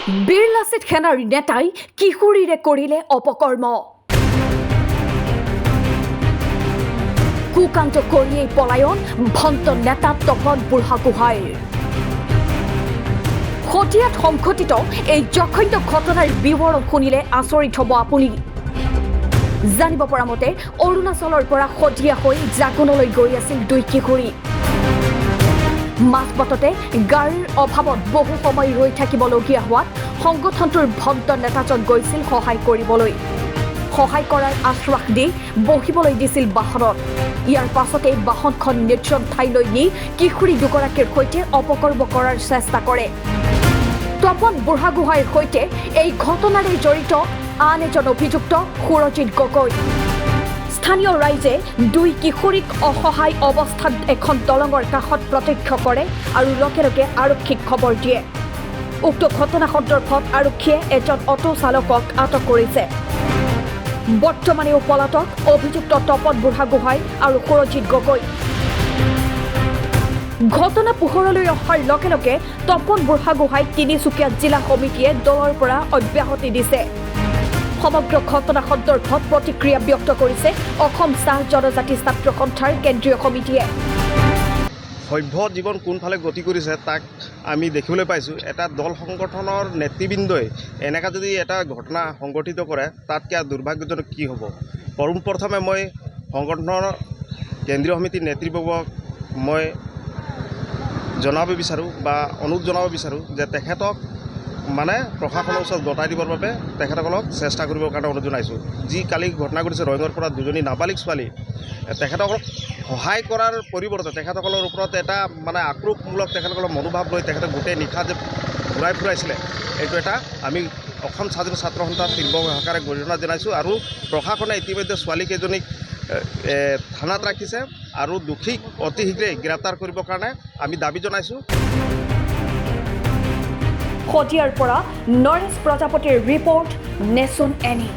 বীৰ লাচিত সেনাৰ নেতাই কিশোৰীৰে কৰিলে অপকৰ্ম। কুকান্ত কৰিয়েই পলায়ন ভণ্ট নেতা তপন বুঢ়াগোহাঁইৰ। শদিয়াত সংঘটিত এই জঘন্য ঘটনাৰ বিৱৰণ শুনিলে আচৰিত হ'ব আপুনি। জানিব পৰা মতে অৰুণাচলৰ পৰা শদিয়া হৈ জাগোনলৈ গৈ আছিল দুই কিশোৰী। মাজবাটতে গাড়ীৰ অভাৱত বহু সময় ৰৈ থাকিবলগীয়া হোৱাত সংগঠনটোৰ ভণ্ট নেতাজন গৈছিল সহায় কৰিবলৈ। সহায় কৰাৰ আশ্বাস দি বহিবলৈ দিছিল বাহনত। ইয়াৰ পাছতে বাহনখন নিৰ্জন ঠাইলৈ নি কিশোৰী দুগৰাকীৰ সৈতে অপকৰ্ম কৰাৰ চেষ্টা কৰে। তপন বুঢ়াগোহাঁইৰ সৈতে এই ঘটনাৰে জড়িত আন এজন অভিযুক্ত সুৰজিৎ গগৈ। স্থানীয় ৰাইজে দুই কিশোৰীক অসহায় অৱস্থাত এখন দলঙৰ কাষত প্ৰত্যক্ষ কৰে আৰু লগে লগে আৰক্ষীক খবৰ দিয়ে। উক্ত ঘটনা সন্দৰ্ভত আৰক্ষীয়ে এজন অটো চালকক আটক কৰিছে। বৰ্তমানেও পলাতক অভিযুক্ত তপন বুঢ়াগোহাঁই আৰু সুৰজিৎ গগৈ। ঘটনা পোহৰলৈ অহাৰ লগে লগে তপন বুঢ়াগোহাঁই তিনিচুকীয়া জিলা সমিতিয়ে দলৰ পৰা অব্যাহতি দিছে। সমগ্ৰ ঘটনা সন্দৰ্ভত প্ৰতিক্ৰিয়া ব্যক্ত কৰিছে অসম চাহ জনজাতি ছাত্ৰ সন্থাৰ কেন্দ্ৰীয় সমিতিয়ে। সভ্য জীৱন কোনফালে গতি কৰিছে তাক আমি দেখিবলৈ পাইছোঁ। এটা দল সংগঠনৰ নেতৃবৃন্দই এনেকৈ যদি এটা ঘটনা সংগঠিত কৰে তাতকৈ দুৰ্ভাগ্যজনক কি হ'ব। পোনপ্ৰথমে মই সংগঠনৰ কেন্দ্ৰীয় সমিতিৰ নেতৃবৰ্গক মই জনাব বিচাৰোঁ বা অনুৰোধ জনাব বিচাৰোঁ যে তেখেতক প্ৰশাসনৰ ওচৰত গতাই দিবৰ বাবে তেখেতসকলক চেষ্টা কৰিবৰ কাৰণে অনুৰোধ জনাইছোঁ। যি কালি ঘটনা ঘটিছে ৰয়ঙৰ পৰা দুজনী নাবালিক ছোৱালী, তেখেতসকলক সহায় কৰাৰ পৰিৱৰ্তে তেখেতসকলৰ ওপৰত এটা আক্ৰোশমূলক তেখেতসকলৰ মনোভাৱ লৈ তেখেতে গোটেই নিশা যে ঘূৰাই ফুৰাইছিলে, এইটো এটা আমি অসম স্বাধীন ছাত্ৰ সন্থাৰ তীব্ৰ ভাষাৰে গৰিহণা জনাইছোঁ। আৰু প্ৰশাসনে ইতিমধ্যে ছোৱালীকেইজনীক থানাত ৰাখিছে আৰু দোষীক অতি শীঘ্ৰেই গ্ৰেপ্তাৰ কৰিবৰ কাৰণে আমি দাবী জনাইছোঁ। শদিয়াৰ পৰা নৰেশ প্ৰজাপতিৰ ৰিপৰ্ট, নেশ্যন এনি।